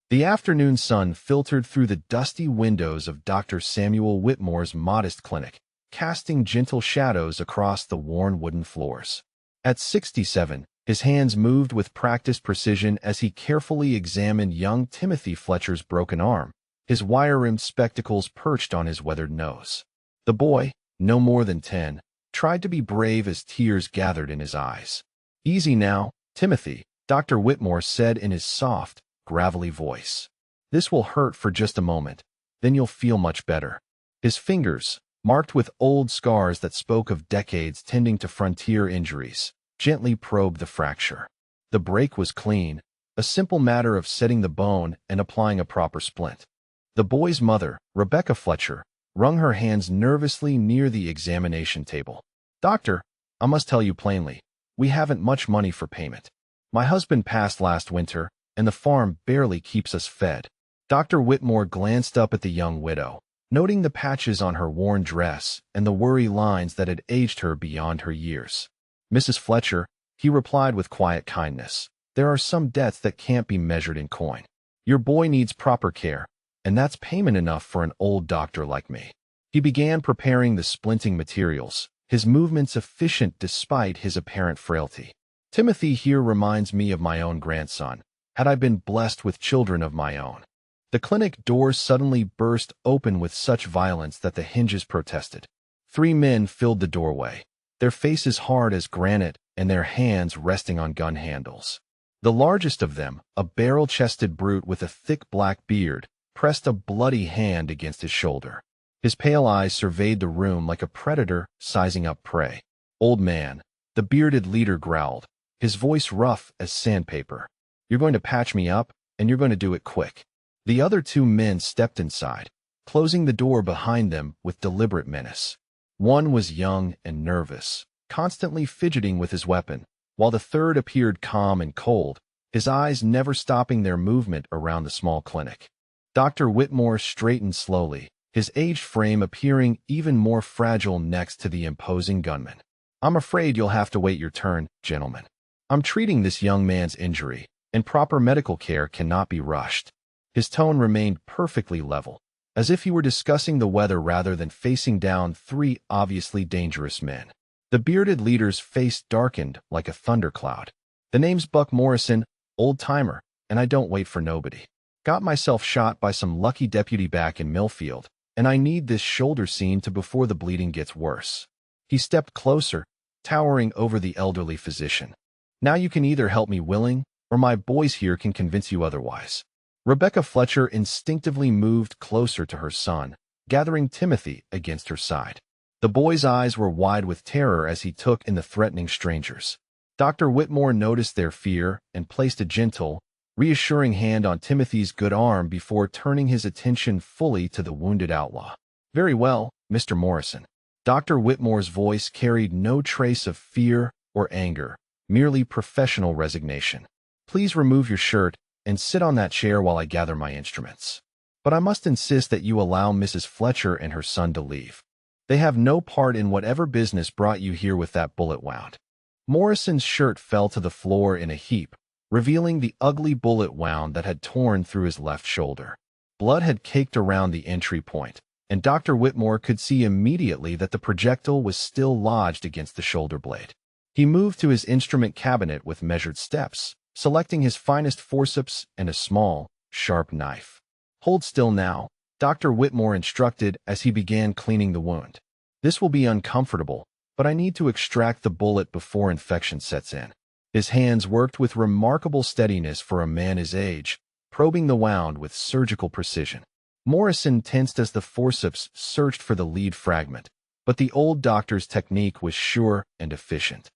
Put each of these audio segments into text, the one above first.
The afternoon sun filtered through the dusty windows of Dr. Samuel Whitmore's modest clinic, casting gentle shadows across the worn wooden floors. At 67, his hands moved with practiced precision as he carefully examined young Timothy Fletcher's broken arm, his wire-rimmed spectacles perched on his weathered nose. The boy, no more than 10, tried to be brave as tears gathered in his eyes. "Easy now, Timothy," Dr. Whitmore said in his soft, gravelly voice. "This will hurt for just a moment, then you'll feel much better." His fingers, marked with old scars that spoke of decades tending to frontier injuries, gently probed the fracture. The break was clean, a simple matter of setting the bone and applying a proper splint. The boy's mother, Rebecca Fletcher, wrung her hands nervously near the examination table. "Doctor, I must tell you plainly, we haven't much money for payment. My husband passed last winter, and the farm barely keeps us fed." Dr. Whitmore glanced up at the young widow, noting the patches on her worn dress and the worry lines that had aged her beyond her years. "Mrs. Fletcher," he replied with quiet kindness, "there are some debts that can't be measured in coin. Your boy needs proper care, and that's payment enough for an old doctor like me." He began preparing the splinting materials, his movements efficient despite his apparent frailty. "Timothy here reminds me of my own grandson, had I been blessed with children of my own." The clinic door suddenly burst open with such violence that the hinges protested. 3 men filled the doorway, their faces hard as granite and their hands resting on gun handles. The largest of them, a barrel-chested brute with a thick black beard, pressed a bloody hand against his shoulder. His pale eyes surveyed the room like a predator sizing up prey. "Old man," the bearded leader growled, his voice rough as sandpaper. "You're going to patch me up, and you're going to do it quick." The other 2 men stepped inside, closing the door behind them with deliberate menace. One was young and nervous, constantly fidgeting with his weapon, while the third appeared calm and cold, his eyes never stopping their movement around the small clinic. Dr. Whitmore straightened slowly, his aged frame appearing even more fragile next to the imposing gunman. "I'm afraid you'll have to wait your turn, gentlemen. I'm treating this young man's injury, and proper medical care cannot be rushed." His tone remained perfectly level, as if he were discussing the weather rather than facing down 3 obviously dangerous men. The bearded leader's face darkened like a thundercloud. "The name's Buck Morrison, old-timer, and I don't wait for nobody. Got myself shot by some lucky deputy back in Millfield, and I need this shoulder seen to before the bleeding gets worse." He stepped closer, towering over the elderly physician. "Now you can either help me willing, or my boys here can convince you otherwise." Rebecca Fletcher instinctively moved closer to her son, gathering Timothy against her side. The boy's eyes were wide with terror as he took in the threatening strangers. Dr. Whitmore noticed their fear and placed a gentle, reassuring hand on Timothy's good arm before turning his attention fully to the wounded outlaw. "Very well, Mr. Morrison." Dr. Whitmore's voice carried no trace of fear or anger, merely professional resignation. "Please remove your shirt and sit on that chair while I gather my instruments. But I must insist that you allow Mrs. Fletcher and her son to leave. They have no part in whatever business brought you here with that bullet wound." Morrison's shirt fell to the floor in a heap, revealing the ugly bullet wound that had torn through his left shoulder. Blood had caked around the entry point, and Dr. Whitmore could see immediately that the projectile was still lodged against the shoulder blade. He moved to his instrument cabinet with measured steps, selecting his finest forceps and a small, sharp knife. "Hold still now," Dr. Whitmore instructed as he began cleaning the wound. "This will be uncomfortable, but I need to extract the bullet before infection sets in." His hands worked with remarkable steadiness for a man his age, probing the wound with surgical precision. Morrison tensed as the forceps searched for the lead fragment, but the old doctor's technique was sure and efficient.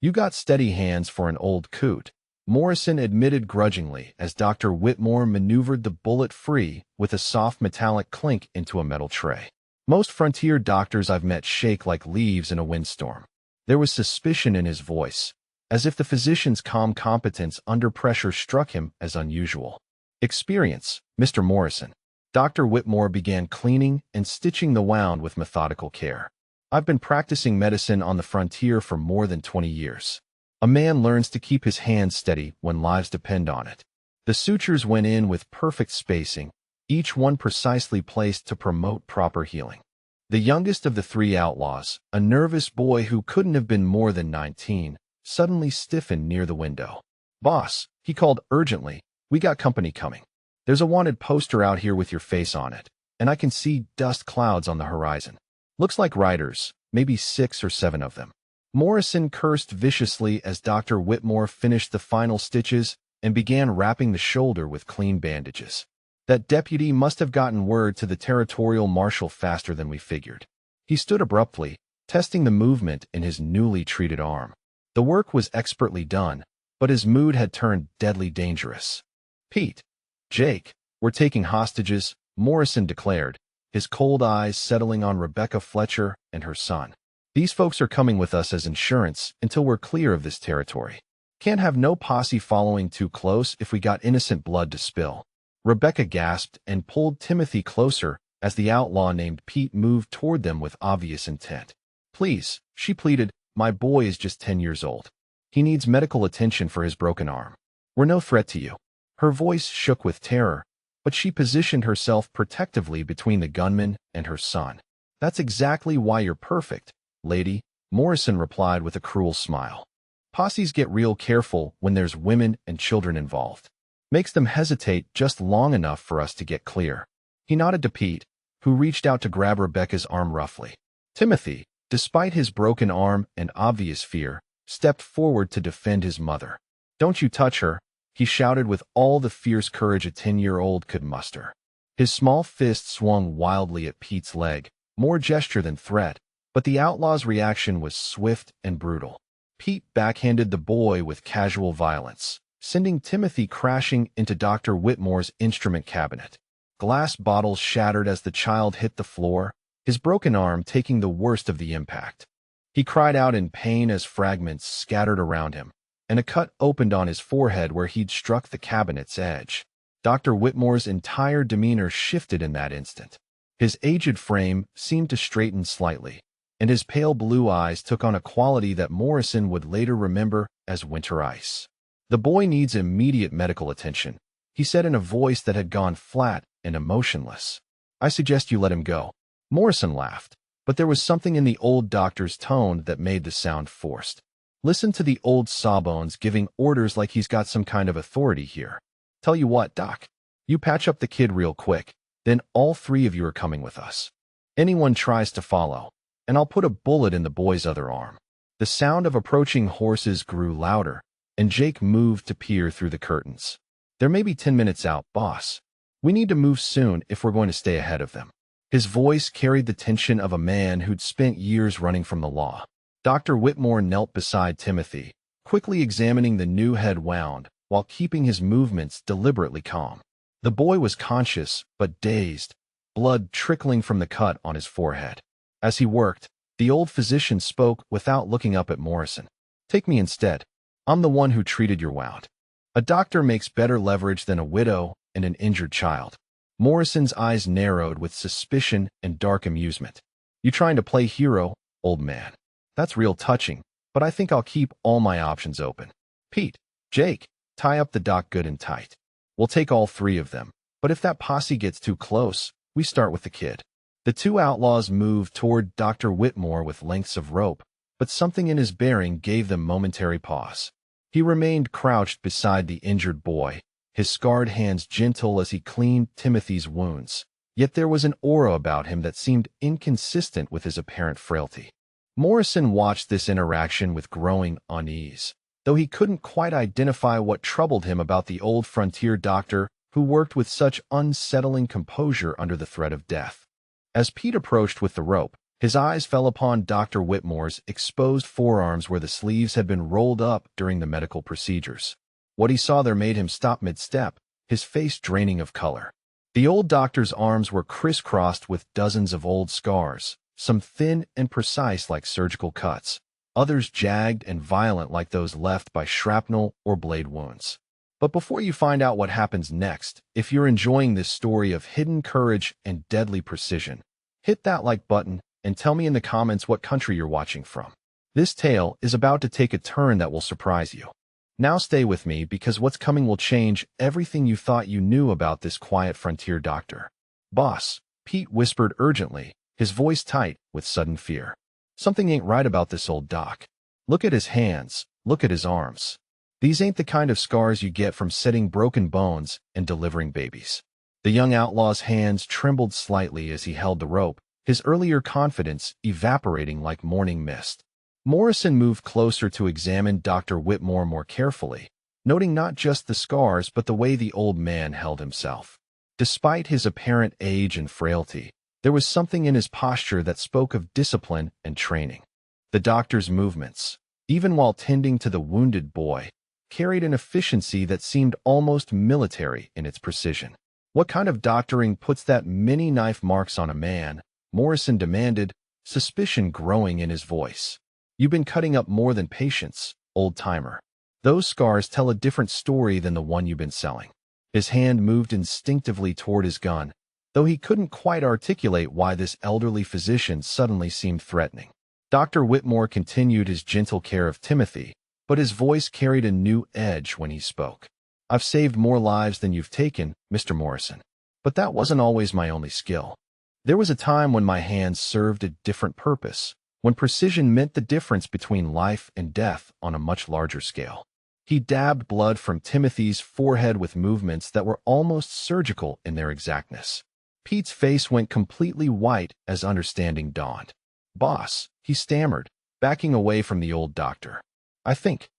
"You got steady hands for an old coot," Morrison admitted grudgingly as Dr. Whitmore maneuvered the bullet free with a soft metallic clink into a metal tray. "Most frontier doctors I've met shake like leaves in a windstorm." There was suspicion in his voice, as if the physician's calm competence under pressure struck him as unusual. "Experience, Mr. Morrison." Dr. Whitmore began cleaning and stitching the wound with methodical care. "I've been practicing medicine on the frontier for more than 20 years. A man learns to keep his hands steady when lives depend on it." The sutures went in with perfect spacing, each one precisely placed to promote proper healing. The youngest of the three outlaws, a nervous boy who couldn't have been more than 19, suddenly stiffened near the window. "Boss," he called urgently, "we got company coming. There's a wanted poster out here with your face on it, and I can see dust clouds on the horizon. Looks like riders, maybe 6 or 7 of them." Morrison cursed viciously as Dr. Whitmore finished the final stitches and began wrapping the shoulder with clean bandages. That deputy must have gotten word to the territorial marshal faster than we figured. He stood abruptly, testing the movement in his newly treated arm. The work was expertly done, but his mood had turned deadly dangerous. "Pete, Jake, we're taking hostages," Morrison declared, his cold eyes settling on Rebecca Fletcher and her son. "These folks are coming with us as insurance until we're clear of this territory. Can't have no posse following too close if we got innocent blood to spill." Rebecca gasped and pulled Timothy closer as the outlaw named Pete moved toward them with obvious intent. "Please," she pleaded, "my boy is just 10 years old. He needs medical attention for his broken arm. We're no threat to you." Her voice shook with terror, but she positioned herself protectively between the gunman and her son. "That's exactly why you're perfect, lady," Morrison replied with a cruel smile. "Posses get real careful when there's women and children involved. Makes them hesitate just long enough for us to get clear." He nodded to Pete, who reached out to grab Rebecca's arm roughly. Timothy, despite his broken arm and obvious fear, stepped forward to defend his mother. "Don't you touch her," he shouted with all the fierce courage a 10-year-old could muster. His small fist swung wildly at Pete's leg, more gesture than threat, but the outlaw's reaction was swift and brutal. Pete backhanded the boy with casual violence, sending Timothy crashing into Dr. Whitmore's instrument cabinet. Glass bottles shattered as the child hit the floor, his broken arm taking the worst of the impact. He cried out in pain as fragments scattered around him, and a cut opened on his forehead where he'd struck the cabinet's edge. Dr. Whitmore's entire demeanor shifted in that instant. His aged frame seemed to straighten slightly, and his pale blue eyes took on a quality that Morrison would later remember as winter ice. "The boy needs immediate medical attention," he said in a voice that had gone flat and emotionless. "I suggest you let him go." Morrison laughed, but there was something in the old doctor's tone that made the sound forced. Listen to the old sawbones giving orders like he's got some kind of authority here. "Tell you what, Doc, you patch up the kid real quick, then all 3 of you are coming with us. Anyone tries to follow, and I'll put a bullet in the boy's other arm." The sound of approaching horses grew louder, and Jake moved to peer through the curtains. "They're maybe 10 minutes out, boss. We need to move soon if we're going to stay ahead of them." His voice carried the tension of a man who'd spent years running from the law. Dr. Whitmore knelt beside Timothy, quickly examining the new head wound while keeping his movements deliberately calm. The boy was conscious but dazed, blood trickling from the cut on his forehead. As he worked, the old physician spoke without looking up at Morrison. "Take me instead. I'm the one who treated your wound. A doctor makes better leverage than a widow and an injured child." Morrison's eyes narrowed with suspicion and dark amusement. "You trying to play hero, old man? That's real touching, but I think I'll keep all my options open. Pete, Jake, tie up the doc good and tight. We'll take all 3 of them, but if that posse gets too close, we start with the kid." The 2 outlaws moved toward Dr. Whitmore with lengths of rope, but something in his bearing gave them momentary pause. He remained crouched beside the injured boy, his scarred hands gentle as he cleaned Timothy's wounds. Yet there was an aura about him that seemed inconsistent with his apparent frailty. Morrison watched this interaction with growing unease, though he couldn't quite identify what troubled him about the old frontier doctor who worked with such unsettling composure under the threat of death. As Pete approached with the rope, his eyes fell upon Dr. Whitmore's exposed forearms where the sleeves had been rolled up during the medical procedures. What he saw there made him stop mid-step, his face draining of color. The old doctor's arms were crisscrossed with dozens of old scars, some thin and precise like surgical cuts, others jagged and violent like those left by shrapnel or blade wounds. But before you find out what happens next, if you're enjoying this story of hidden courage and deadly precision, hit that like button and tell me in the comments what country you're watching from. This tale is about to take a turn that will surprise you. Now stay with me because what's coming will change everything you thought you knew about this quiet frontier doctor. Boss, Pete whispered urgently, his voice tight with sudden fear. Something ain't right about this old doc. Look at his hands, look at his arms. These ain't the kind of scars you get from setting broken bones and delivering babies. The young outlaw's hands trembled slightly as he held the rope, his earlier confidence evaporating like morning mist. Morrison moved closer to examine Dr. Whitmore more carefully, noting not just the scars but the way the old man held himself. Despite his apparent age and frailty, there was something in his posture that spoke of discipline and training. The doctor's movements, even while tending to the wounded boy, carried an efficiency that seemed almost military in its precision. What kind of doctoring puts that many knife marks on a man? Morrison demanded, suspicion growing in his voice. You've been cutting up more than patience, old-timer. Those scars tell a different story than the one you've been selling. His hand moved instinctively toward his gun, though he couldn't quite articulate why this elderly physician suddenly seemed threatening. Dr. Whitmore continued his gentle care of Timothy, but his voice carried a new edge when he spoke. I've saved more lives than you've taken, Mr. Morrison. But that wasn't always my only skill. There was a time when my hands served a different purpose, when precision meant the difference between life and death on a much larger scale. He dabbed blood from Timothy's forehead with movements that were almost surgical in their exactness. Pete's face went completely white as understanding dawned. Boss, he stammered, backing away from the old doctor. I think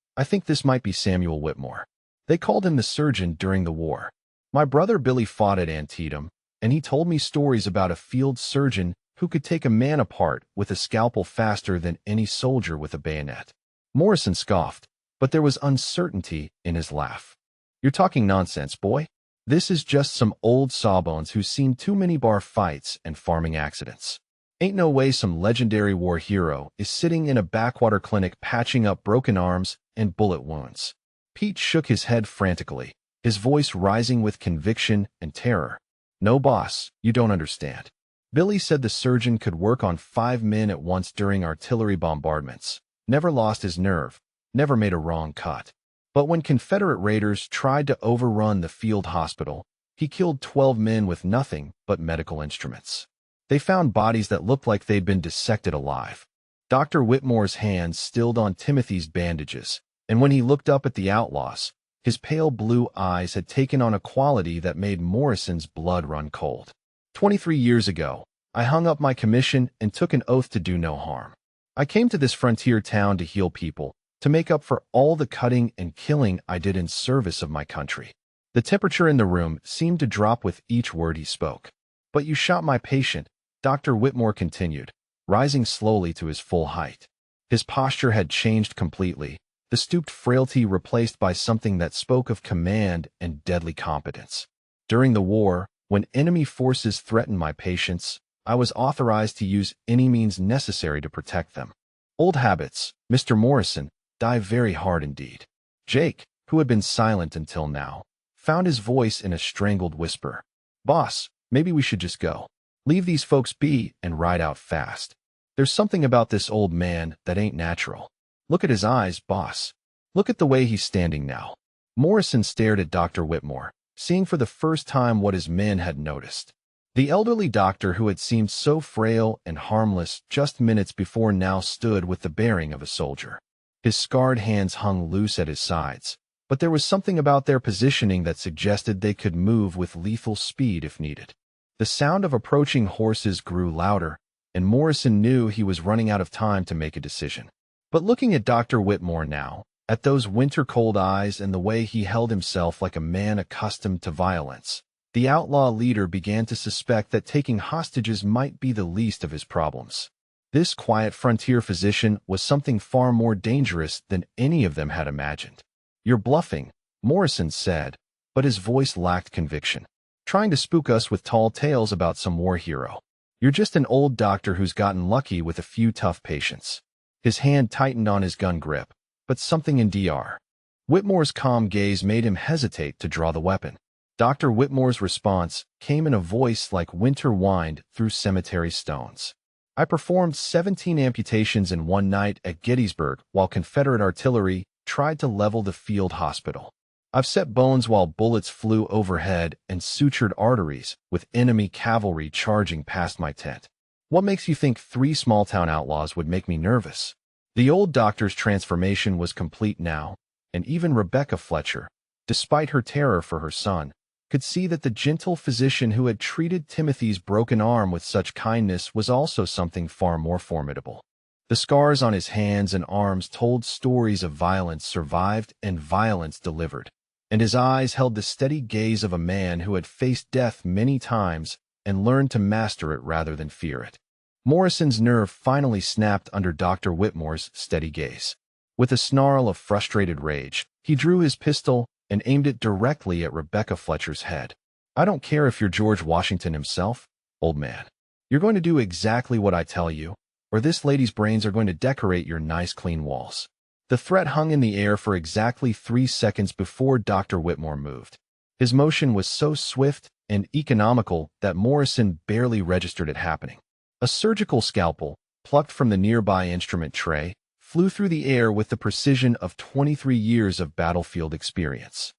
this might be Samuel Whitmore. They called him the surgeon during the war. My brother Billy fought at Antietam, and he told me stories about a field surgeon who could take a man apart with a scalpel faster than any soldier with a bayonet. Morrison scoffed, but there was uncertainty in his laugh. You're talking nonsense, boy. This is just some old sawbones who's seen too many bar fights and farming accidents. Ain't no way some legendary war hero is sitting in a backwater clinic patching up broken arms and bullet wounds. Pete shook his head frantically, his voice rising with conviction and terror. No, boss, you don't understand. Billy said the surgeon could work on 5 men at once during artillery bombardments, never lost his nerve, never made a wrong cut. But when Confederate raiders tried to overrun the field hospital, he killed 12 men with nothing but medical instruments. They found bodies that looked like they'd been dissected alive. Dr. Whitmore's hands stilled on Timothy's bandages, and when he looked up at the outlaws, his pale blue eyes had taken on a quality that made Morrison's blood run cold. 23 years ago, I hung up my commission and took an oath to do no harm. I came to this frontier town to heal people, to make up for all the cutting and killing I did in service of my country. The temperature in the room seemed to drop with each word he spoke. But you shot my patient, Dr. Whitmore continued, rising slowly to his full height. His posture had changed completely, the stooped frailty replaced by something that spoke of command and deadly competence. During the war, when enemy forces threatened my patients, I was authorized to use any means necessary to protect them. Old habits, Mr. Morrison, die very hard indeed. Jake, who had been silent until now, found his voice in a strangled whisper. Boss, maybe we should just go. Leave these folks be and ride out fast. There's something about this old man that ain't natural. Look at his eyes, boss. Look at the way he's standing now. Morrison stared at Dr. Whitmore, seeing for the first time what his men had noticed. The elderly doctor who had seemed so frail and harmless just minutes before now stood with the bearing of a soldier. His scarred hands hung loose at his sides, but there was something about their positioning that suggested they could move with lethal speed if needed. The sound of approaching horses grew louder, and Morrison knew he was running out of time to make a decision. But looking at Dr. Whitmore now, at those winter-cold eyes and the way he held himself like a man accustomed to violence, the outlaw leader began to suspect that taking hostages might be the least of his problems. This quiet frontier physician was something far more dangerous than any of them had imagined. You're bluffing, Morrison said, but his voice lacked conviction. Trying to spook us with tall tales about some war hero. You're just an old doctor who's gotten lucky with a few tough patients. His hand tightened on his gun grip, but something in Dr. Whitmore's calm gaze made him hesitate to draw the weapon. Dr. Whitmore's response came in a voice like winter wind through cemetery stones. I performed 17 amputations in one night at Gettysburg while Confederate artillery tried to level the field hospital. I've set bones while bullets flew overhead and sutured arteries with enemy cavalry charging past my tent. What makes you think 3 small-town outlaws would make me nervous? The old doctor's transformation was complete now, and even Rebecca Fletcher, despite her terror for her son, could see that the gentle physician who had treated Timothy's broken arm with such kindness was also something far more formidable. The scars on his hands and arms told stories of violence survived and violence delivered, and his eyes held the steady gaze of a man who had faced death many times and learned to master it rather than fear it. Morrison's nerve finally snapped under Dr. Whitmore's steady gaze. With a snarl of frustrated rage, he drew his pistol and aimed it directly at Rebecca Fletcher's head. "I don't care if you're George Washington himself, old man. You're going to do exactly what I tell you, or this lady's brains are going to decorate your nice clean walls." The threat hung in the air for exactly 3 seconds before Dr. Whitmore moved. His motion was so swift and economical that Morrison barely registered it happening. A surgical scalpel, plucked from the nearby instrument tray, flew through the air with the precision of 23 years of battlefield experience.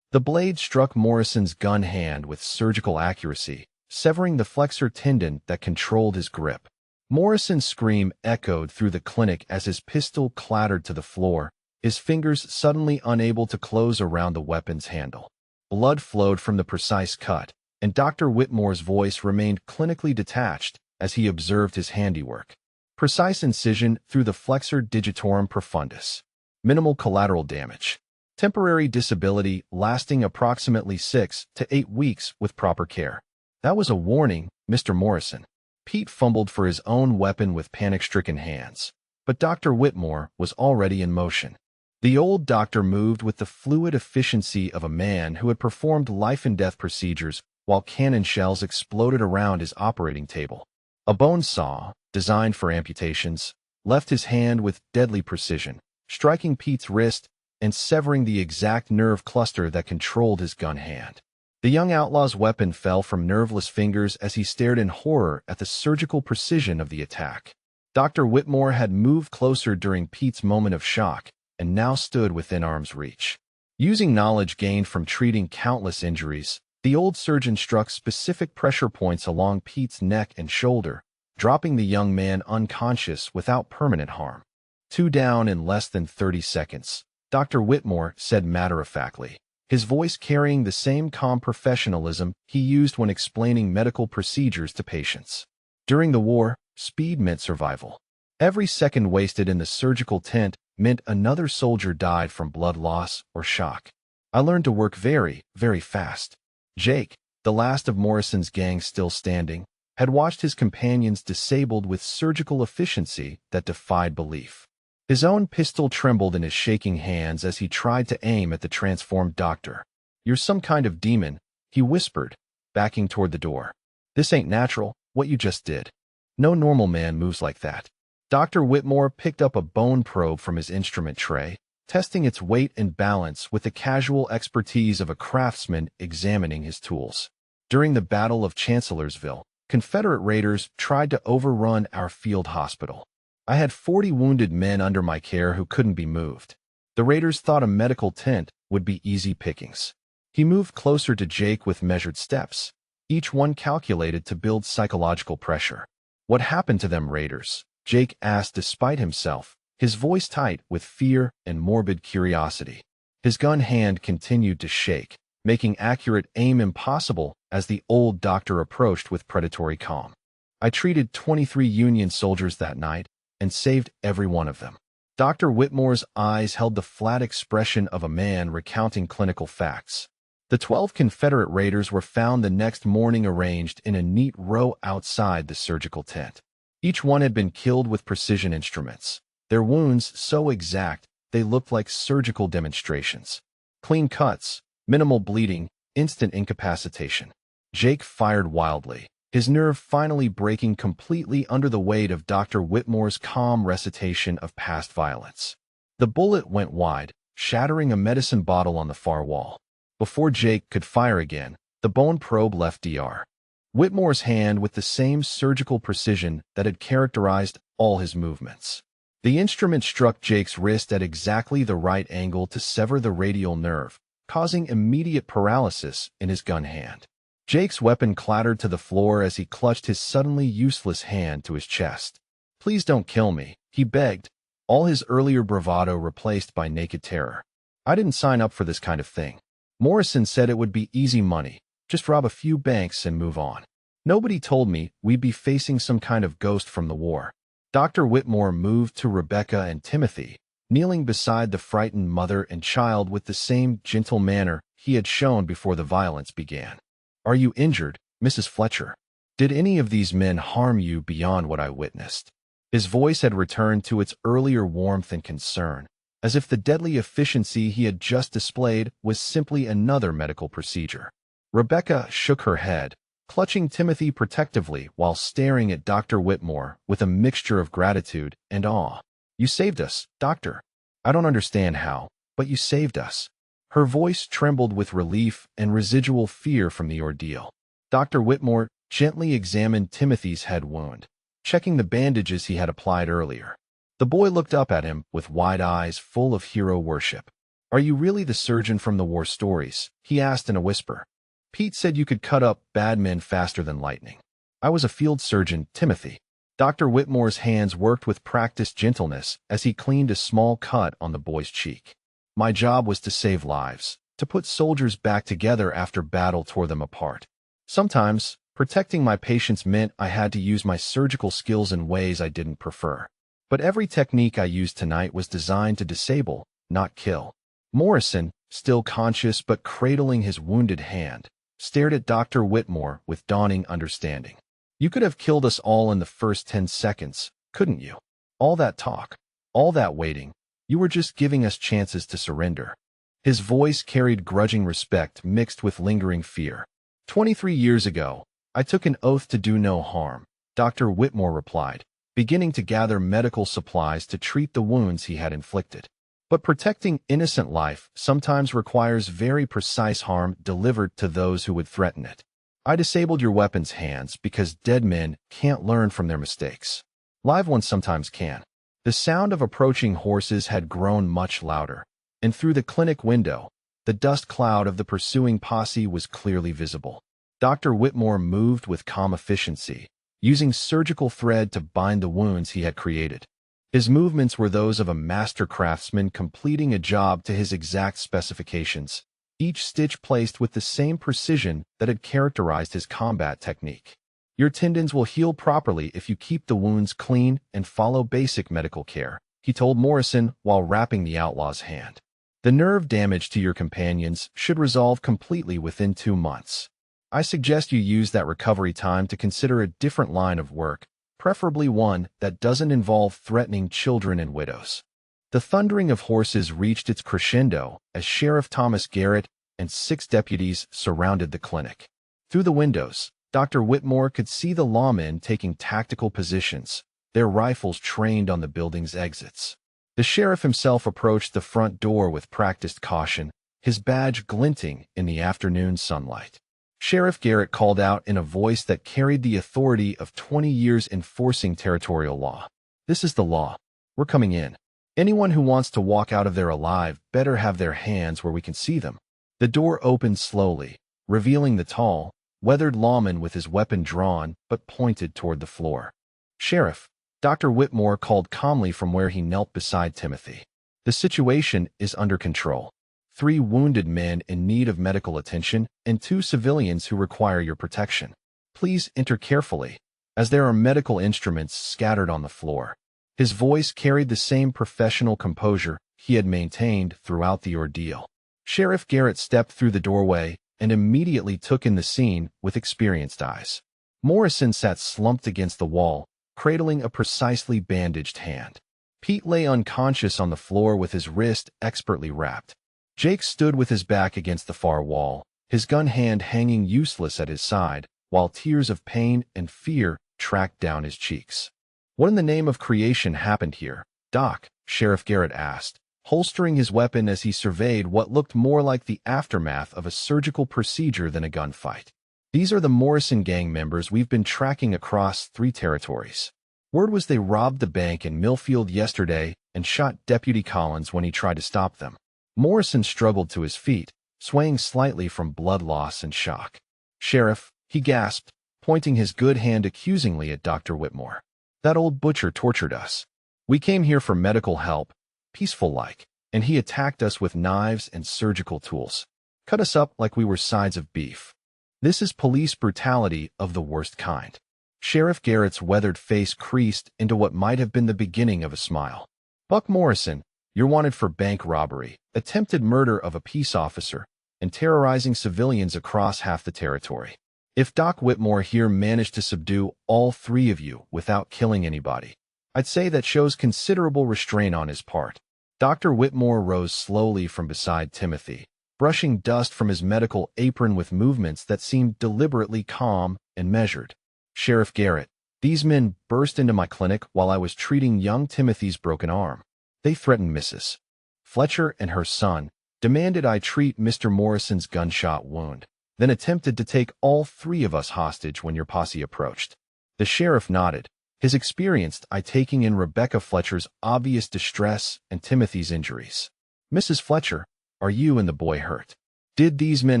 The blade struck Morrison's gun hand with surgical accuracy, severing the flexor tendon that controlled his grip. Morrison's scream echoed through the clinic as his pistol clattered to the floor, his fingers suddenly unable to close around the weapon's handle. Blood flowed from the precise cut, and Dr. Whitmore's voice remained clinically detached as he observed his handiwork. Precise incision through the flexor digitorum profundus. Minimal collateral damage. Temporary disability lasting approximately 6 to 8 weeks with proper care. That was a warning, Mr. Morrison. Pete fumbled for his own weapon with panic-stricken hands, but Dr. Whitmore was already in motion. The old doctor moved with the fluid efficiency of a man who had performed life-and-death procedures while cannon shells exploded around his operating table. A bone saw, designed for amputations, left his hand with deadly precision, striking Pete's wrist and severing the exact nerve cluster that controlled his gun hand. The young outlaw's weapon fell from nerveless fingers as he stared in horror at the surgical precision of the attack. Dr. Whitmore had moved closer during Pete's moment of shock and now stood within arm's reach. Using knowledge gained from treating countless injuries, the old surgeon struck specific pressure points along Pete's neck and shoulder, dropping the young man unconscious without permanent harm. 2 down in less than 30 seconds, Dr. Whitmore said matter-of-factly, his voice carrying the same calm professionalism he used when explaining medical procedures to patients. During the war, speed meant survival. Every second wasted in the surgical tent meant another soldier died from blood loss or shock. I learned to work very, very fast. Jake, the last of Morrison's gang still standing, had watched his companions disabled with surgical efficiency that defied belief. His own pistol trembled in his shaking hands as he tried to aim at the transformed doctor. "You're some kind of demon," he whispered, backing toward the door. "This ain't natural, what you just did. No normal man moves like that." Dr. Whitmore picked up a bone probe from his instrument tray, testing its weight and balance with the casual expertise of a craftsman examining his tools. During the Battle of Chancellorsville, Confederate raiders tried to overrun our field hospital. I had 40 wounded men under my care who couldn't be moved. The raiders thought a medical tent would be easy pickings. He moved closer to Jake with measured steps, each one calculated to build psychological pressure. "What happened to them raiders?" Jake asked despite himself, his voice tight with fear and morbid curiosity. His gun hand continued to shake, making accurate aim impossible as the old doctor approached with predatory calm. "I treated 23 Union soldiers that night and saved every one of them." Dr. Whitmore's eyes held the flat expression of a man recounting clinical facts. The 12 Confederate raiders were found the next morning arranged in a neat row outside the surgical tent. Each one had been killed with precision instruments, their wounds so exact they looked like surgical demonstrations. Clean cuts, minimal bleeding, instant incapacitation. Jake fired wildly, his nerve finally breaking completely under the weight of Dr. Whitmore's calm recitation of past violence. The bullet went wide, shattering a medicine bottle on the far wall. Before Jake could fire again, the bone probe left Dr. Whitmore's hand with the same surgical precision that had characterized all his movements. The instrument struck Jake's wrist at exactly the right angle to sever the radial nerve, causing immediate paralysis in his gun hand. Jake's weapon clattered to the floor as he clutched his suddenly useless hand to his chest. "Please don't kill me," he begged, all his earlier bravado replaced by naked terror. "I didn't sign up for this kind of thing. Morrison said it would be easy money, just rob a few banks and move on. Nobody told me we'd be facing some kind of ghost from the war." Dr. Whitmore moved to Rebecca and Timothy, kneeling beside the frightened mother and child with the same gentle manner he had shown before the violence began. "Are you injured, Mrs. Fletcher? Did any of these men harm you beyond what I witnessed?" His voice had returned to its earlier warmth and concern, as if the deadly efficiency he had just displayed was simply another medical procedure. Rebecca shook her head, clutching Timothy protectively while staring at Dr. Whitmore with a mixture of gratitude and awe. "You saved us, Doctor. I don't understand how, but you saved us." Her voice trembled with relief and residual fear from the ordeal. Dr. Whitmore gently examined Timothy's head wound, checking the bandages he had applied earlier. The boy looked up at him with wide eyes full of hero worship. "Are you really the surgeon from the war stories?" he asked in a whisper. "Pete said you could cut up bad men faster than lightning." "I was a field surgeon, Timothy." Dr. Whitmore's hands worked with practiced gentleness as he cleaned a small cut on the boy's cheek. "My job was to save lives, to put soldiers back together after battle tore them apart. Sometimes, protecting my patients meant I had to use my surgical skills in ways I didn't prefer. But every technique I used tonight was designed to disable, not kill." Morrison, still conscious but cradling his wounded hand, stared at Dr. Whitmore with dawning understanding. "You could have killed us all in the first 10 seconds, couldn't you? All that talk, all that waiting. You were just giving us chances to surrender." His voice carried grudging respect mixed with lingering fear. 23 years ago, I took an oath to do no harm," Dr. Whitmore replied, beginning to gather medical supplies to treat the wounds he had inflicted. "But protecting innocent life sometimes requires very precise harm delivered to those who would threaten it. I disabled your weapon's hands because dead men can't learn from their mistakes. Live ones sometimes can." The sound of approaching horses had grown much louder, and through the clinic window, the dust cloud of the pursuing posse was clearly visible. Dr. Whitmore moved with calm efficiency, using surgical thread to bind the wounds he had created. His movements were those of a master craftsman completing a job to his exact specifications, each stitch placed with the same precision that had characterized his combat technique. "Your tendons will heal properly if you keep the wounds clean and follow basic medical care," he told Morrison while wrapping the outlaw's hand. "The nerve damage to your companions should resolve completely within 2 months. I suggest you use that recovery time to consider a different line of work, preferably one that doesn't involve threatening children and widows." The thundering of horses reached its crescendo as Sheriff Thomas Garrett and 6 deputies surrounded the clinic. Through the windows, Dr. Whitmore could see the lawmen taking tactical positions, their rifles trained on the building's exits. The sheriff himself approached the front door with practiced caution, his badge glinting in the afternoon sunlight. Sheriff Garrett called out in a voice that carried the authority of 20 years enforcing territorial law. "This is the law. We're coming in. Anyone who wants to walk out of there alive better have their hands where we can see them." The door opened slowly, revealing the tall, weathered lawman with his weapon drawn but pointed toward the floor. "Sheriff," Dr. Whitmore called calmly from where he knelt beside Timothy. "The situation is under control. 3 wounded men in need of medical attention and 2 civilians who require your protection. Please enter carefully, as there are medical instruments scattered on the floor." His voice carried the same professional composure he had maintained throughout the ordeal. Sheriff Garrett stepped through the doorway and immediately took in the scene with experienced eyes. Morrison sat slumped against the wall, cradling a precisely bandaged hand. Pete lay unconscious on the floor with his wrist expertly wrapped. Jake stood with his back against the far wall, his gun hand hanging useless at his side, while tears of pain and fear tracked down his cheeks. "What in the name of creation happened here, Doc?" Sheriff Garrett asked, holstering his weapon as he surveyed what looked more like the aftermath of a surgical procedure than a gunfight. "These are the Morrison gang members we've been tracking across 3 territories. Word was they robbed the bank in Millfield yesterday and shot Deputy Collins when he tried to stop them. Morrison struggled to his feet, swaying slightly from blood loss and shock. "Sheriff," he gasped, pointing his good hand accusingly at Dr. Whitmore. "That old butcher tortured us. We came here for medical help, peaceful-like, and he attacked us with knives and surgical tools. Cut us up like we were sides of beef. This is police brutality of the worst kind." Sheriff Garrett's weathered face creased into what might have been the beginning of a smile. "Buck Morrison, you're wanted for bank robbery, attempted murder of a peace officer, and terrorizing civilians across half the territory. If Doc Whitmore here managed to subdue all three of you without killing anybody, I'd say that shows considerable restraint on his part." Dr. Whitmore rose slowly from beside Timothy, brushing dust from his medical apron with movements that seemed deliberately calm and measured. "Sheriff Garrett, these men burst into my clinic while I was treating young Timothy's broken arm. They threatened Mrs. Fletcher and her son, demanded I treat Mr. Morrison's gunshot wound, then attempted to take all three of us hostage when your posse approached." The sheriff nodded, his experienced eye taking in Rebecca Fletcher's obvious distress and Timothy's injuries. "Mrs. Fletcher, are you and the boy hurt? Did these men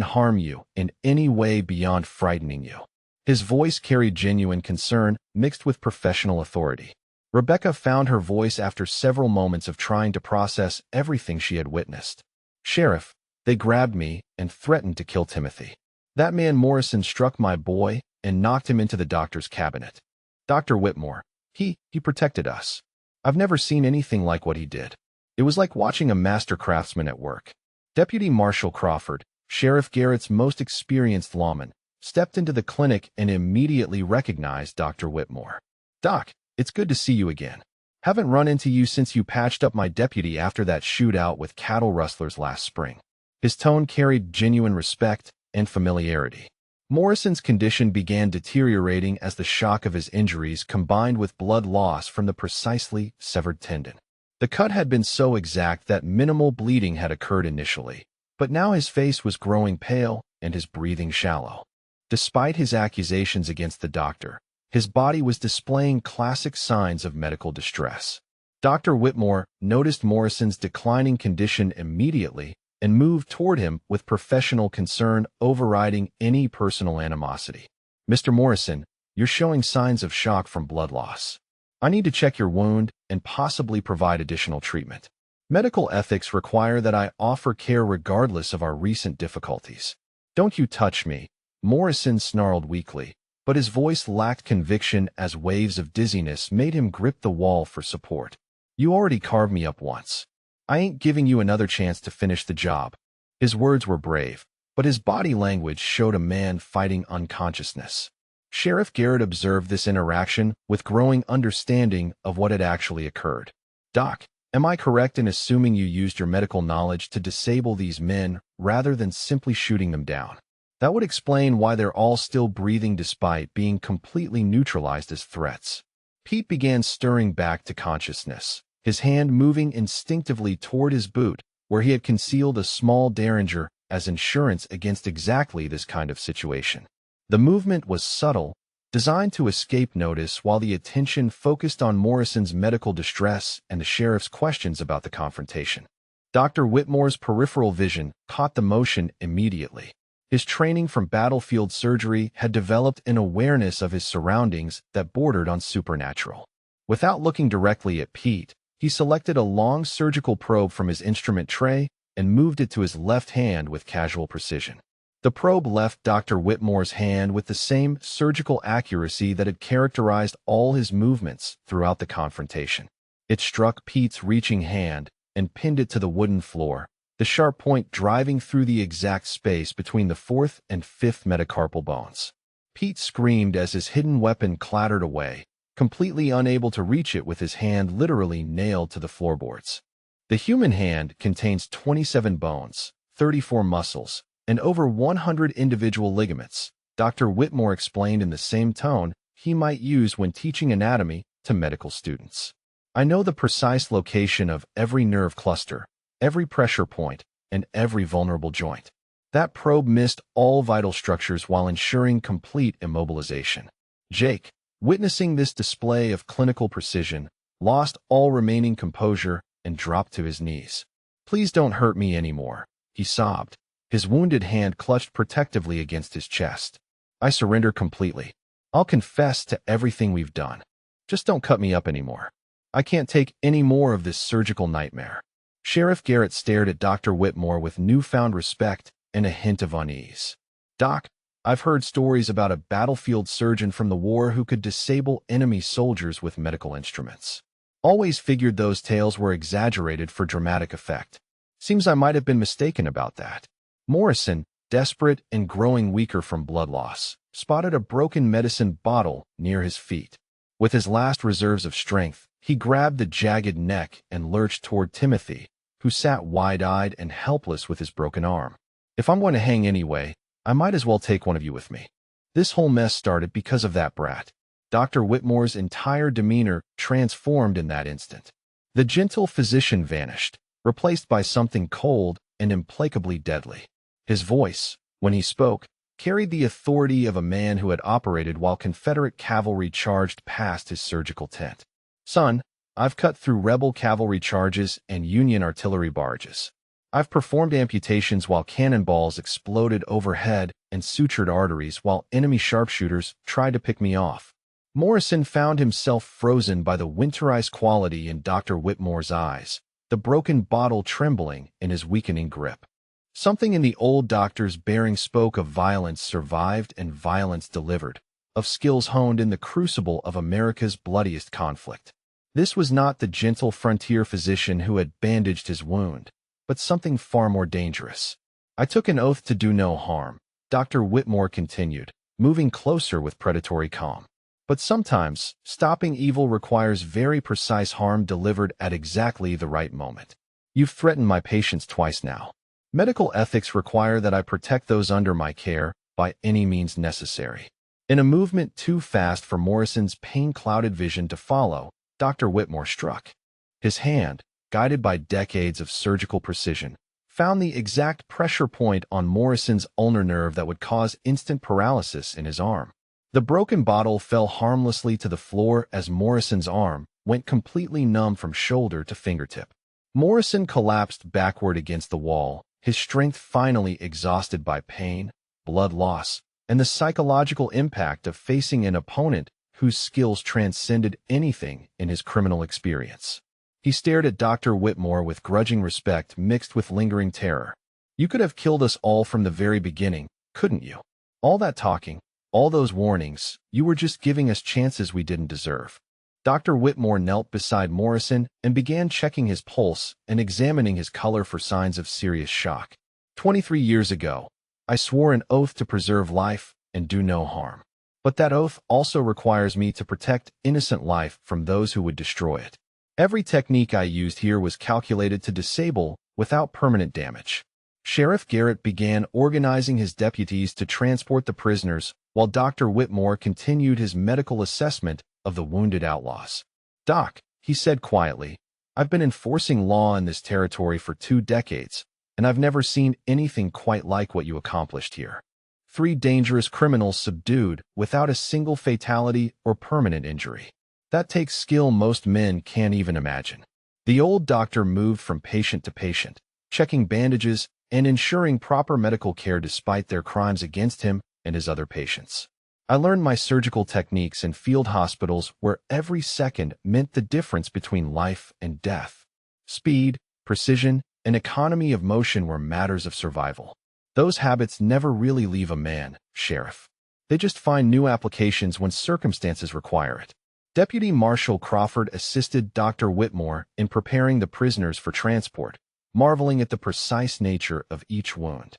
harm you in any way beyond frightening you?" His voice carried genuine concern mixed with professional authority. Rebecca found her voice after several moments of trying to process everything she had witnessed. "Sheriff, they grabbed me and threatened to kill Timothy. That man Morrison struck my boy and knocked him into the doctor's cabinet. Dr. Whitmore, he protected us. I've never seen anything like what he did. It was like watching a master craftsman at work." Deputy Marshal Crawford, Sheriff Garrett's most experienced lawman, stepped into the clinic and immediately recognized Dr. Whitmore. "Doc, it's good to see you again. Haven't run into you since you patched up my deputy after that shootout with cattle rustlers last spring." His tone carried genuine respect and familiarity. Morrison's condition began deteriorating as the shock of his injuries combined with blood loss from the precisely severed tendon. The cut had been so exact that minimal bleeding had occurred initially, but now his face was growing pale and his breathing shallow. Despite his accusations against the doctor, his body was displaying classic signs of medical distress. Dr. Whitmore noticed Morrison's declining condition immediately and moved toward him with professional concern overriding any personal animosity. "Mr. Morrison, you're showing signs of shock from blood loss. I need to check your wound and possibly provide additional treatment. Medical ethics require that I offer care regardless of our recent difficulties." "Don't you touch me," Morrison snarled weakly, but his voice lacked conviction as waves of dizziness made him grip the wall for support. "You already carved me up once. I ain't giving you another chance to finish the job." His words were brave, but his body language showed a man fighting unconsciousness. Sheriff Garrett observed this interaction with growing understanding of what had actually occurred. "Doc, am I correct in assuming you used your medical knowledge to disable these men rather than simply shooting them down? That would explain why they're all still breathing despite being completely neutralized as threats." Pete began stirring back to consciousness, his hand moving instinctively toward his boot, where he had concealed a small derringer as insurance against exactly this kind of situation. The movement was subtle, designed to escape notice while the attention focused on Morrison's medical distress and the sheriff's questions about the confrontation. Dr. Whitmore's peripheral vision caught the motion immediately. His training from battlefield surgery had developed an awareness of his surroundings that bordered on supernatural. Without looking directly at Pete, he selected a long surgical probe from his instrument tray and moved it to his left hand with casual precision. The probe left Dr. Whitmore's hand with the same surgical accuracy that had characterized all his movements throughout the confrontation. It struck Pete's reaching hand and pinned it to the wooden floor, the sharp point driving through the exact space between the fourth and fifth metacarpal bones. Pete screamed as his hidden weapon clattered away, completely unable to reach it with his hand literally nailed to the floorboards. The human hand contains 27 bones, 34 muscles, and over 100 individual ligaments, Dr. Whitmore explained in the same tone he might use when teaching anatomy to medical students. "I know the precise location of every nerve cluster, every pressure point, and every vulnerable joint. That probe missed all vital structures while ensuring complete immobilization." "Jake," Witnessing this display of clinical precision, lost all remaining composure and dropped to his knees. "Please don't hurt me anymore," he sobbed, his wounded hand clutched protectively against his chest. "I surrender completely. I'll confess to everything we've done. Just don't cut me up anymore. I can't take any more of this surgical nightmare." Sheriff Garrett stared at Dr. Whitmore with newfound respect and a hint of unease. "Doc, I've heard stories about a battlefield surgeon from the war who could disable enemy soldiers with medical instruments. Always figured those tales were exaggerated for dramatic effect. Seems I might have been mistaken about that." Morrison, desperate and growing weaker from blood loss, spotted a broken medicine bottle near his feet. With his last reserves of strength, he grabbed the jagged neck and lurched toward Timothy, who sat wide-eyed and helpless with his broken arm. "If I'm going to hang anyway, I might as well take one of you with me. This whole mess started because of that brat." Dr. Whitmore's entire demeanor transformed in that instant. The gentle physician vanished, replaced by something cold and implacably deadly. His voice, when he spoke, carried the authority of a man who had operated while Confederate cavalry charged past his surgical tent. "Son, I've cut through rebel cavalry charges and Union artillery barges. I've performed amputations while cannonballs exploded overhead and sutured arteries while enemy sharpshooters tried to pick me off." Morrison found himself frozen by the winter-ice quality in Dr. Whitmore's eyes, the broken bottle trembling in his weakening grip. Something in the old doctor's bearing spoke of violence survived and violence delivered, of skills honed in the crucible of America's bloodiest conflict. This was not the gentle frontier physician who had bandaged his wound, but something far more dangerous. "I took an oath to do no harm," Dr. Whitmore continued, moving closer with predatory calm. "But sometimes, stopping evil requires very precise harm delivered at exactly the right moment. You've threatened my patients twice now. Medical ethics require that I protect those under my care by any means necessary." In a movement too fast for Morrison's pain-clouded vision to follow, Dr. Whitmore struck. His hand, guided by decades of surgical precision, found the exact pressure point on Morrison's ulnar nerve that would cause instant paralysis in his arm. The broken bottle fell harmlessly to the floor as Morrison's arm went completely numb from shoulder to fingertip. Morrison collapsed backward against the wall, his strength finally exhausted by pain, blood loss, and the psychological impact of facing an opponent whose skills transcended anything in his criminal experience. He stared at Dr. Whitmore with grudging respect mixed with lingering terror. "You could have killed us all from the very beginning, couldn't you? All that talking, all those warnings, you were just giving us chances we didn't deserve." Dr. Whitmore knelt beside Morrison and began checking his pulse and examining his color for signs of serious shock. 23 years ago, I swore an oath to preserve life and do no harm. But that oath also requires me to protect innocent life from those who would destroy it. Every technique I used here was calculated to disable without permanent damage." Sheriff Garrett began organizing his deputies to transport the prisoners, while Dr. Whitmore continued his medical assessment of the wounded outlaws. "Doc," he said quietly, "I've been enforcing law in this territory for 2 decades, and I've never seen anything quite like what you accomplished here. 3 dangerous criminals subdued without a single fatality or permanent injury. That takes skill most men can't even imagine." The old doctor moved from patient to patient, checking bandages and ensuring proper medical care despite their crimes against him and his other patients. "I learned my surgical techniques in field hospitals where every second meant the difference between life and death. Speed, precision, and economy of motion were matters of survival. Those habits never really leave a man, Sheriff. They just find new applications when circumstances require it." Deputy Marshal Crawford assisted Dr. Whitmore in preparing the prisoners for transport, marveling at the precise nature of each wound.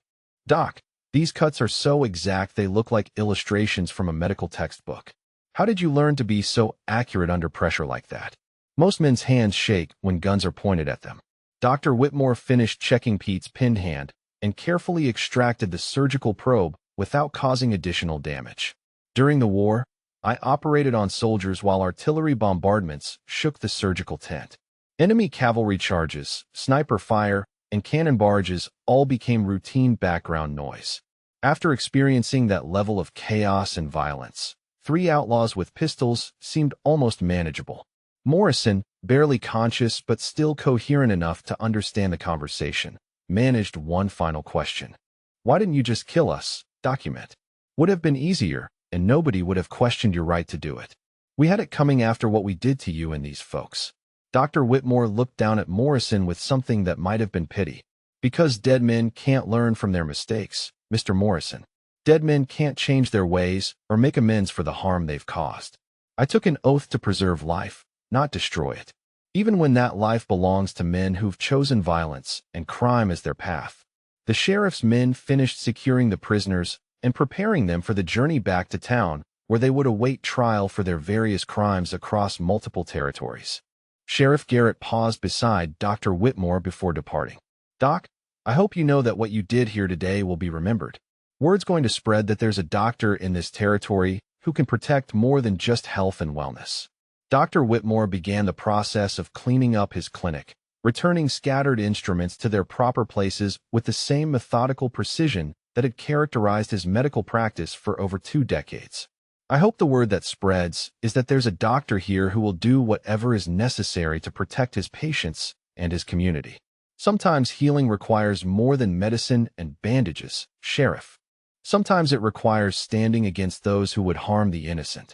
"Doc, these cuts are so exact they look like illustrations from a medical textbook. How did you learn to be so accurate under pressure like that? Most men's hands shake when guns are pointed at them." Dr. Whitmore finished checking Pete's pinned hand and carefully extracted the surgical probe without causing additional damage. "During the war, I operated on soldiers while artillery bombardments shook the surgical tent. Enemy cavalry charges, sniper fire, and cannon barrages all became routine background noise. After experiencing that level of chaos and violence, 3 outlaws with pistols seemed almost manageable. Morrison, barely conscious but still coherent enough to understand the conversation, managed one final question. Why didn't you just kill us? Document. Would have been easier, and nobody would have questioned your right to do it. We had it coming after what we did to you and these folks. Dr. Whitmore looked down at Morrison with something that might have been pity. Because dead men can't learn from their mistakes, Mr. Morrison. Dead men can't change their ways or make amends for the harm they've caused. I took an oath to preserve life, not destroy it. Even when that life belongs to men who've chosen violence and crime as their path. The sheriff's men finished securing the prisoners and preparing them for the journey back to town, where they would await trial for their various crimes across multiple territories. Sheriff Garrett paused beside Dr. Whitmore before departing. Doc, I hope you know that what you did here today will be remembered. Word's going to spread that there's a doctor in this territory who can protect more than just health and wellness. Dr. Whitmore began the process of cleaning up his clinic, returning scattered instruments to their proper places with the same methodical precision that had characterized his medical practice for over 2 decades. I hope the word that spreads is that there's a doctor here who will do whatever is necessary to protect his patients and his community. Sometimes healing requires more than medicine and bandages, Sheriff. Sometimes it requires standing against those who would harm the innocent.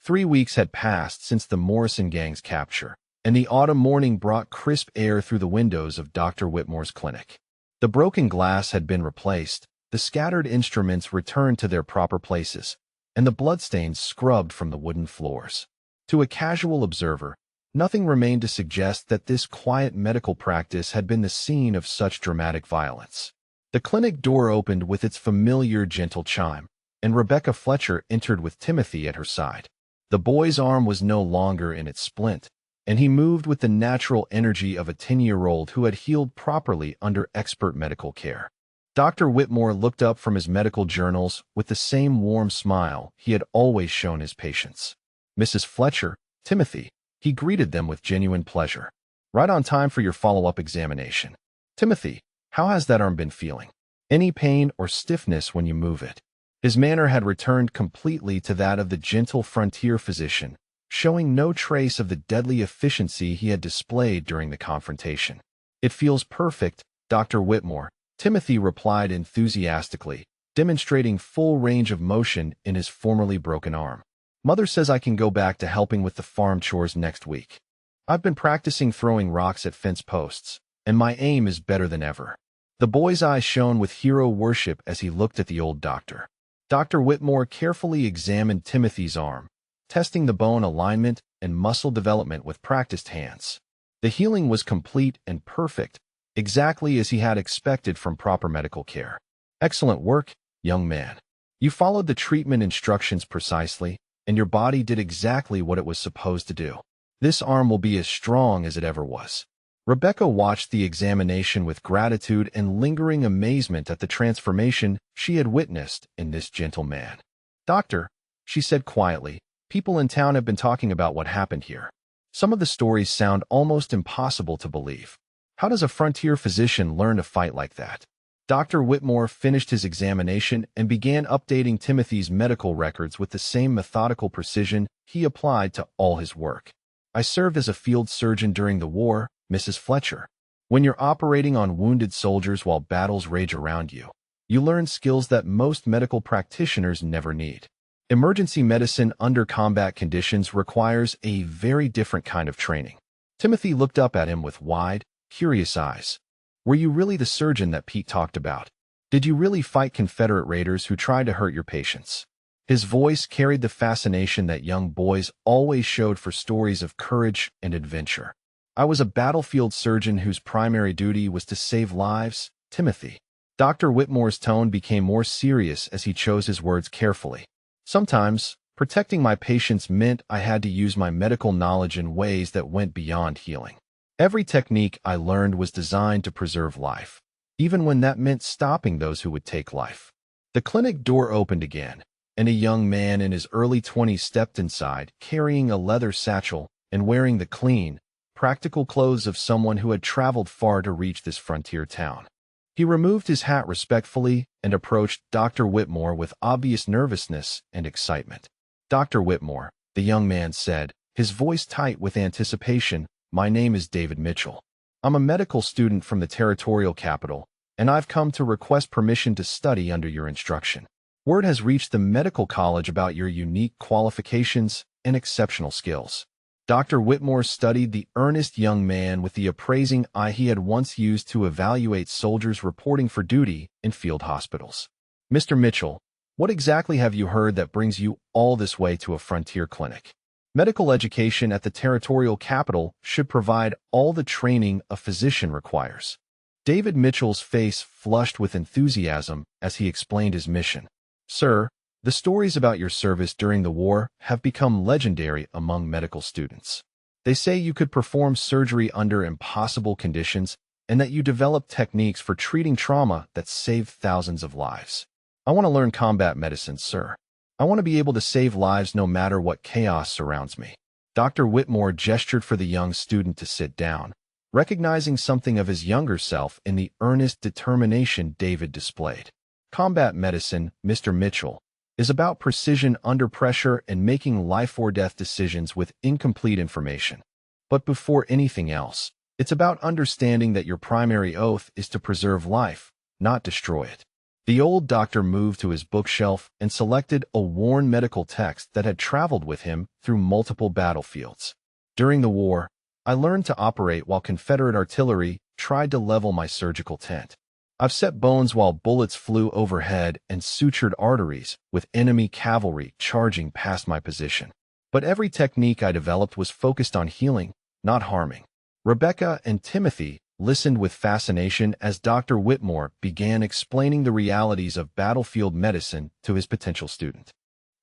3 weeks had passed since the Morrison gang's capture, and the autumn morning brought crisp air through the windows of Dr. Whitmore's clinic. The broken glass had been replaced, the scattered instruments returned to their proper places, and the bloodstains scrubbed from the wooden floors. To a casual observer, nothing remained to suggest that this quiet medical practice had been the scene of such dramatic violence. The clinic door opened with its familiar gentle chime, and Rebecca Fletcher entered with Timothy at her side. The boy's arm was no longer in its splint, and he moved with the natural energy of a 10-year-old who had healed properly under expert medical care. Dr. Whitmore looked up from his medical journals with the same warm smile he had always shown his patients. Mrs. Fletcher, Timothy, he greeted them with genuine pleasure. Right on time for your follow-up examination. Timothy, how has that arm been feeling? Any pain or stiffness when you move it? His manner had returned completely to that of the gentle frontier physician, showing no trace of the deadly efficiency he had displayed during the confrontation. It feels perfect, Dr. Whitmore, Timothy replied enthusiastically, demonstrating full range of motion in his formerly broken arm. Mother says I can go back to helping with the farm chores next week. I've been practicing throwing rocks at fence posts, and my aim is better than ever. The boy's eyes shone with hero worship as he looked at the old doctor. Dr. Whitmore carefully examined Timothy's arm, testing the bone alignment and muscle development with practiced hands. The healing was complete and perfect, exactly as he had expected from proper medical care. Excellent work, young man. You followed the treatment instructions precisely, and your body did exactly what it was supposed to do. This arm will be as strong as it ever was. Rebecca watched the examination with gratitude and lingering amazement at the transformation she had witnessed in this gentle man. Doctor, she said quietly, people in town have been talking about what happened here. Some of the stories sound almost impossible to believe. How does a frontier physician learn to fight like that? Dr. Whitmore finished his examination and began updating Timothy's medical records with the same methodical precision he applied to all his work. I served as a field surgeon during the war, Mrs. Fletcher. When you're operating on wounded soldiers while battles rage around you, you learn skills that most medical practitioners never need. Emergency medicine under combat conditions requires a very different kind of training. Timothy looked up at him with wide, curious eyes. Were you really the surgeon that Pete talked about? Did you really fight Confederate raiders who tried to hurt your patients? His voice carried the fascination that young boys always showed for stories of courage and adventure. I was a battlefield surgeon whose primary duty was to save lives, Timothy. Dr. Whitmore's tone became more serious as he chose his words carefully. Sometimes, protecting my patients meant I had to use my medical knowledge in ways that went beyond healing. Every technique I learned was designed to preserve life, even when that meant stopping those who would take life. The clinic door opened again, and a young man in his early 20s stepped inside, carrying a leather satchel and wearing the clean, practical clothes of someone who had traveled far to reach this frontier town. He removed his hat respectfully and approached Dr. Whitmore with obvious nervousness and excitement. Dr. Whitmore, the young man said, his voice tight with anticipation, "My name is David Mitchell. I'm a medical student from the territorial capital, and I've come to request permission to study under your instruction. Word has reached the medical college about your unique qualifications and exceptional skills." Dr. Whitmore studied the earnest young man with the appraising eye he had once used to evaluate soldiers reporting for duty in field hospitals. "Mr. Mitchell, what exactly have you heard that brings you all this way to a frontier clinic? Medical education at the territorial capital should provide all the training a physician requires." David Mitchell's face flushed with enthusiasm as he explained his mission. "Sir, the stories about your service during the war have become legendary among medical students. They say you could perform surgery under impossible conditions and that you developed techniques for treating trauma that saved thousands of lives. I want to learn combat medicine, sir. I want to be able to save lives no matter what chaos surrounds me." Dr. Whitmore gestured for the young student to sit down, recognizing something of his younger self in the earnest determination David displayed. "Combat medicine, Mr. Mitchell, is about precision under pressure and making life-or-death decisions with incomplete information. But before anything else, it's about understanding that your primary oath is to preserve life, not destroy it." The old doctor moved to his bookshelf and selected a worn medical text that had traveled with him through multiple battlefields. "During the war, I learned to operate while Confederate artillery tried to level my surgical tent. I've set bones while bullets flew overhead and sutured arteries with enemy cavalry charging past my position. But every technique I developed was focused on healing, not harming." Rebecca and Timothy listened with fascination as Dr. Whitmore began explaining the realities of battlefield medicine to his potential student.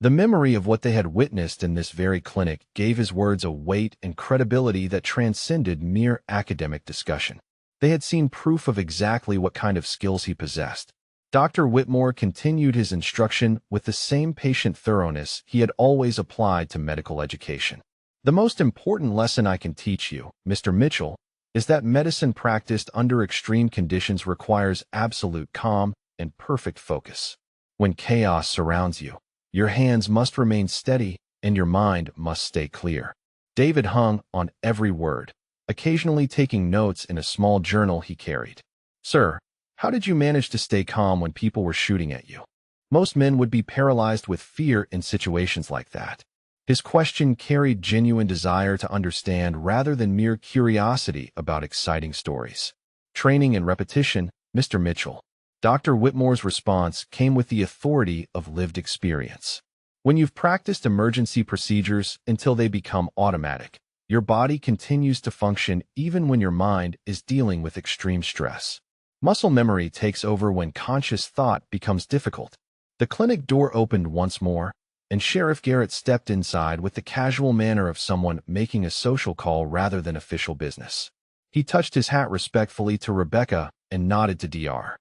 The memory of what they had witnessed in this very clinic gave his words a weight and credibility that transcended mere academic discussion. They had seen proof of exactly what kind of skills he possessed. Dr. Whitmore continued his instruction with the same patient thoroughness he had always applied to medical education. "The most important lesson I can teach you, Mr. Mitchell, is that medicine practiced under extreme conditions requires absolute calm and perfect focus. When chaos surrounds you, your hands must remain steady and your mind must stay clear." David hung on every word, occasionally taking notes in a small journal he carried. "Sir, how did you manage to stay calm when people were shooting at you? Most men would be paralyzed with fear in situations like that." His question carried genuine desire to understand rather than mere curiosity about exciting stories. "Training and repetition, Mr. Mitchell." Dr. Whitmore's response came with the authority of lived experience. "When you've practiced emergency procedures until they become automatic, your body continues to function even when your mind is dealing with extreme stress. Muscle memory takes over when conscious thought becomes difficult." The clinic door opened once more, and Sheriff Garrett stepped inside with the casual manner of someone making a social call rather than official business. He touched his hat respectfully to Rebecca and nodded to Dr.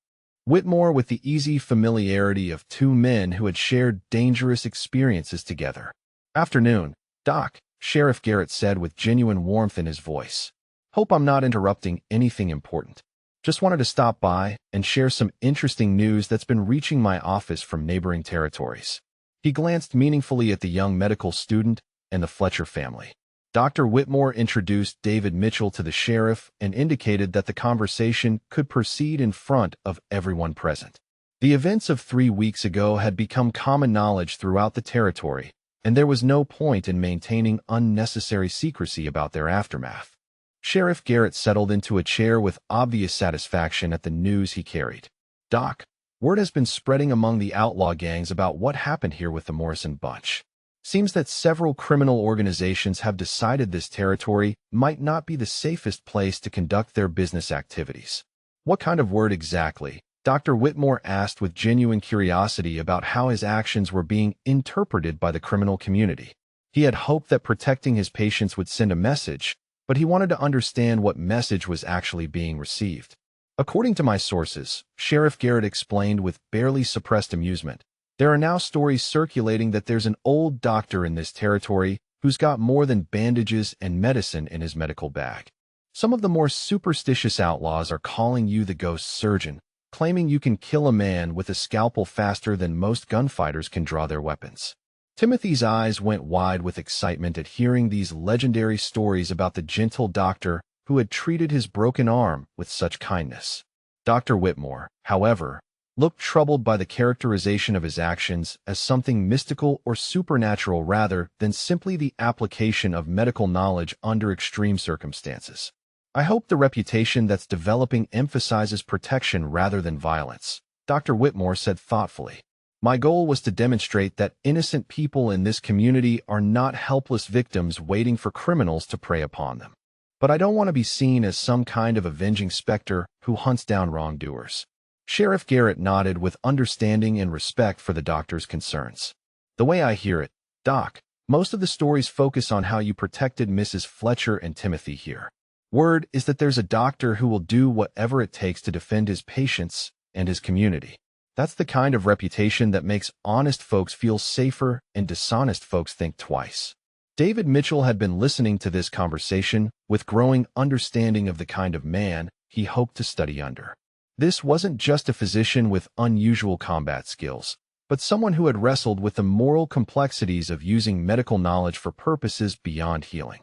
Whitmore with the easy familiarity of two men who had shared dangerous experiences together. "Afternoon, Doc," Sheriff Garrett said with genuine warmth in his voice. "Hope I'm not interrupting anything important. Just wanted to stop by and share some interesting news that's been reaching my office from neighboring territories." He glanced meaningfully at the young medical student and the Fletcher family. Dr. Whitmore introduced David Mitchell to the sheriff and indicated that the conversation could proceed in front of everyone present. The events of 3 weeks ago had become common knowledge throughout the territory, and there was no point in maintaining unnecessary secrecy about their aftermath. Sheriff Garrett settled into a chair with obvious satisfaction at the news he carried. "Doc, word has been spreading among the outlaw gangs about what happened here with the Morrison bunch. Seems that several criminal organizations have decided this territory might not be the safest place to conduct their business activities." "What kind of word exactly?" Dr. Whitmore asked with genuine curiosity about how his actions were being interpreted by the criminal community. He had hoped that protecting his patients would send a message, but he wanted to understand what message was actually being received. "According to my sources," Sheriff Garrett explained with barely suppressed amusement, "there are now stories circulating that there's an old doctor in this territory who's got more than bandages and medicine in his medical bag. Some of the more superstitious outlaws are calling you the ghost surgeon, claiming you can kill a man with a scalpel faster than most gunfighters can draw their weapons. Timothy's eyes went wide with excitement at hearing these legendary stories about the gentle doctor who had treated his broken arm with such kindness. Dr. Whitmore, however, looked troubled by the characterization of his actions as something mystical or supernatural rather than simply the application of medical knowledge under extreme circumstances. I hope the reputation that's developing emphasizes protection rather than violence, Dr. Whitmore said thoughtfully. My goal was to demonstrate that innocent people in this community are not helpless victims waiting for criminals to prey upon them. But I don't want to be seen as some kind of avenging specter who hunts down wrongdoers. Sheriff Garrett nodded with understanding and respect for the doctor's concerns. The way I hear it, Doc, most of the stories focus on how you protected Mrs. Fletcher and Timothy here. Word is that there's a doctor who will do whatever it takes to defend his patients and his community. That's the kind of reputation that makes honest folks feel safer and dishonest folks think twice. David Mitchell had been listening to this conversation with growing understanding of the kind of man he hoped to study under. This wasn't just a physician with unusual combat skills, but someone who had wrestled with the moral complexities of using medical knowledge for purposes beyond healing.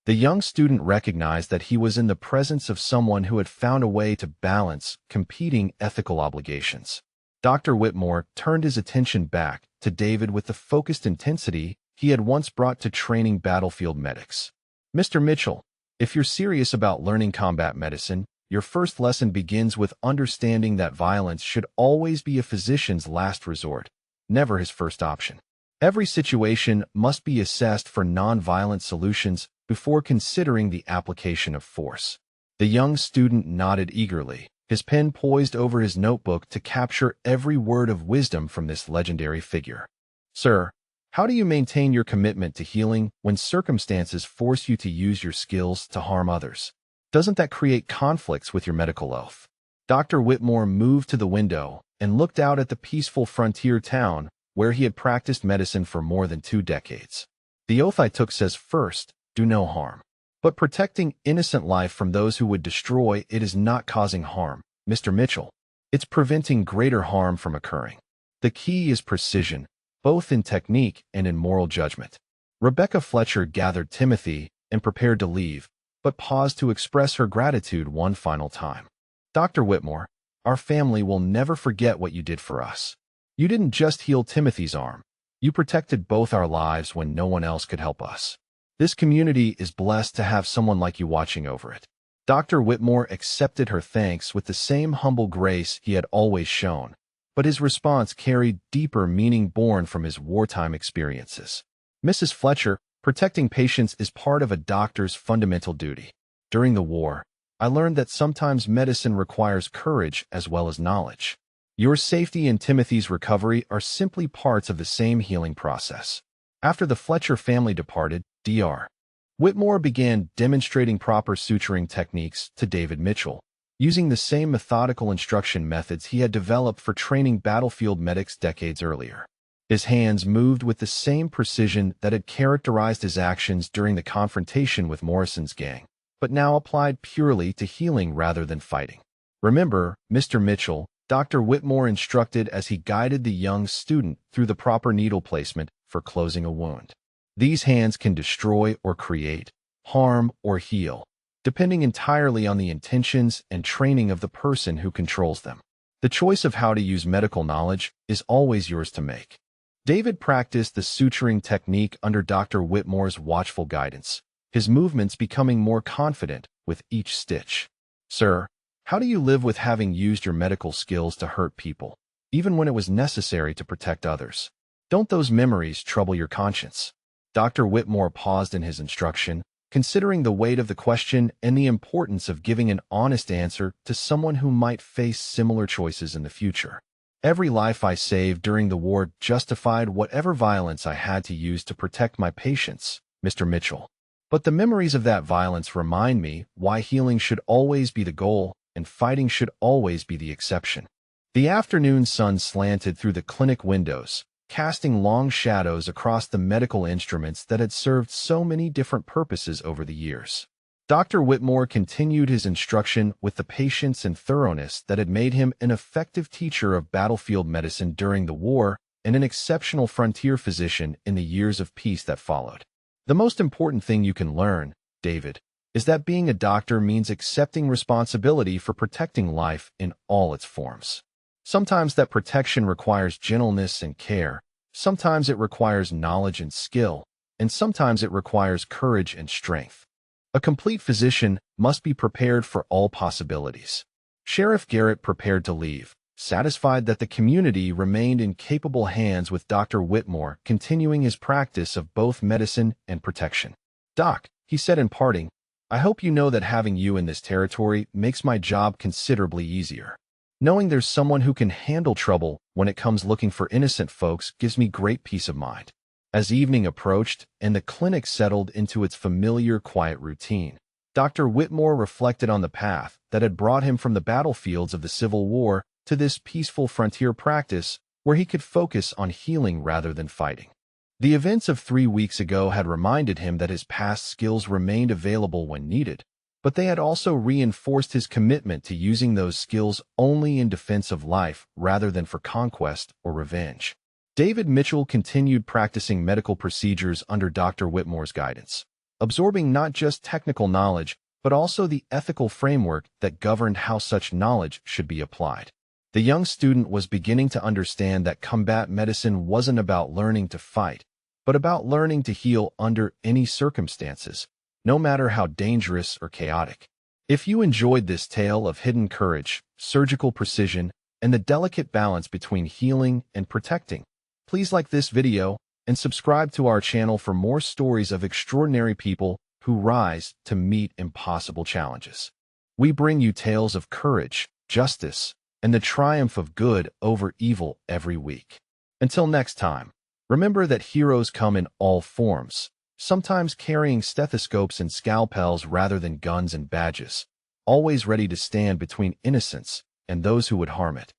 The young student recognized that he was in the presence of someone who had found a way to balance competing ethical obligations. Dr. Whitmore turned his attention back to David with the focused intensity he had once brought to training battlefield medics. Mr. Mitchell, if you're serious about learning combat medicine, your first lesson begins with understanding that violence should always be a physician's last resort, never his first option. Every situation must be assessed for non-violent solutions before considering the application of force. The young student nodded eagerly, his pen poised over his notebook to capture every word of wisdom from this legendary figure. Sir, how do you maintain your commitment to healing when circumstances force you to use your skills to harm others? Doesn't that create conflicts with your medical oath? Dr. Whitmore moved to the window and looked out at the peaceful frontier town where he had practiced medicine for more than 2 decades. The oath I took says first, do no harm. But protecting innocent life from those who would destroy it is not causing harm, Mr. Mitchell. It's preventing greater harm from occurring. The key is precision, both in technique and in moral judgment. Rebecca Fletcher gathered Timothy and prepared to leave, but paused to express her gratitude one final time. Dr. Whitmore, our family will never forget what you did for us. You didn't just heal Timothy's arm. You protected both our lives when no one else could help us. This community is blessed to have someone like you watching over it. Dr. Whitmore accepted her thanks with the same humble grace he had always shown, but his response carried deeper meaning born from his wartime experiences. Mrs. Fletcher, protecting patients is part of a doctor's fundamental duty. During the war, I learned that sometimes medicine requires courage as well as knowledge. Your safety and Timothy's recovery are simply parts of the same healing process. After the Fletcher family departed, Dr. Whitmore began demonstrating proper suturing techniques to David Mitchell, using the same methodical instruction methods he had developed for training battlefield medics decades earlier. His hands moved with the same precision that had characterized his actions during the confrontation with Morrison's gang, but now applied purely to healing rather than fighting. Remember, Mr. Mitchell, Dr. Whitmore instructed as he guided the young student through the proper needle placement for closing a wound. These hands can destroy or create, harm or heal, depending entirely on the intentions and training of the person who controls them. The choice of how to use medical knowledge is always yours to make. David practiced the suturing technique under Dr. Whitmore's watchful guidance, his movements becoming more confident with each stitch. Sir, how do you live with having used your medical skills to hurt people, even when it was necessary to protect others? Don't those memories trouble your conscience? Dr. Whitmore paused in his instruction, considering the weight of the question and the importance of giving an honest answer to someone who might face similar choices in the future. Every life I saved during the war justified whatever violence I had to use to protect my patients, Mr. Mitchell. But the memories of that violence remind me why healing should always be the goal and fighting should always be the exception. The afternoon sun slanted through the clinic windows, casting long shadows across the medical instruments that had served so many different purposes over the years. Dr. Whitmore continued his instruction with the patience and thoroughness that had made him an effective teacher of battlefield medicine during the war and an exceptional frontier physician in the years of peace that followed. The most important thing you can learn, David, is that being a doctor means accepting responsibility for protecting life in all its forms. Sometimes that protection requires gentleness and care, sometimes it requires knowledge and skill, and sometimes it requires courage and strength. A complete physician must be prepared for all possibilities. Sheriff Garrett prepared to leave, satisfied that the community remained in capable hands with Dr. Whitmore continuing his practice of both medicine and protection. "Doc," he said in parting, "I hope you know that having you in this territory makes my job considerably easier. Knowing there's someone who can handle trouble when it comes looking for innocent folks gives me great peace of mind." As evening approached and the clinic settled into its familiar, quiet routine, Dr. Whitmore reflected on the path that had brought him from the battlefields of the Civil War to this peaceful frontier practice where he could focus on healing rather than fighting. The events of 3 weeks ago had reminded him that his past skills remained available when needed, but they had also reinforced his commitment to using those skills only in defense of life rather than for conquest or revenge. David Mitchell continued practicing medical procedures under Dr. Whitmore's guidance, absorbing not just technical knowledge, but also the ethical framework that governed how such knowledge should be applied. The young student was beginning to understand that combat medicine wasn't about learning to fight, but about learning to heal under any circumstances, no matter how dangerous or chaotic. If you enjoyed this tale of hidden courage, surgical precision, and the delicate balance between healing and protecting, please like this video and subscribe to our channel for more stories of extraordinary people who rise to meet impossible challenges. We bring you tales of courage, justice, and the triumph of good over evil every week. Until next time, remember that heroes come in all forms, sometimes carrying stethoscopes and scalpels rather than guns and badges, always ready to stand between innocence and those who would harm it.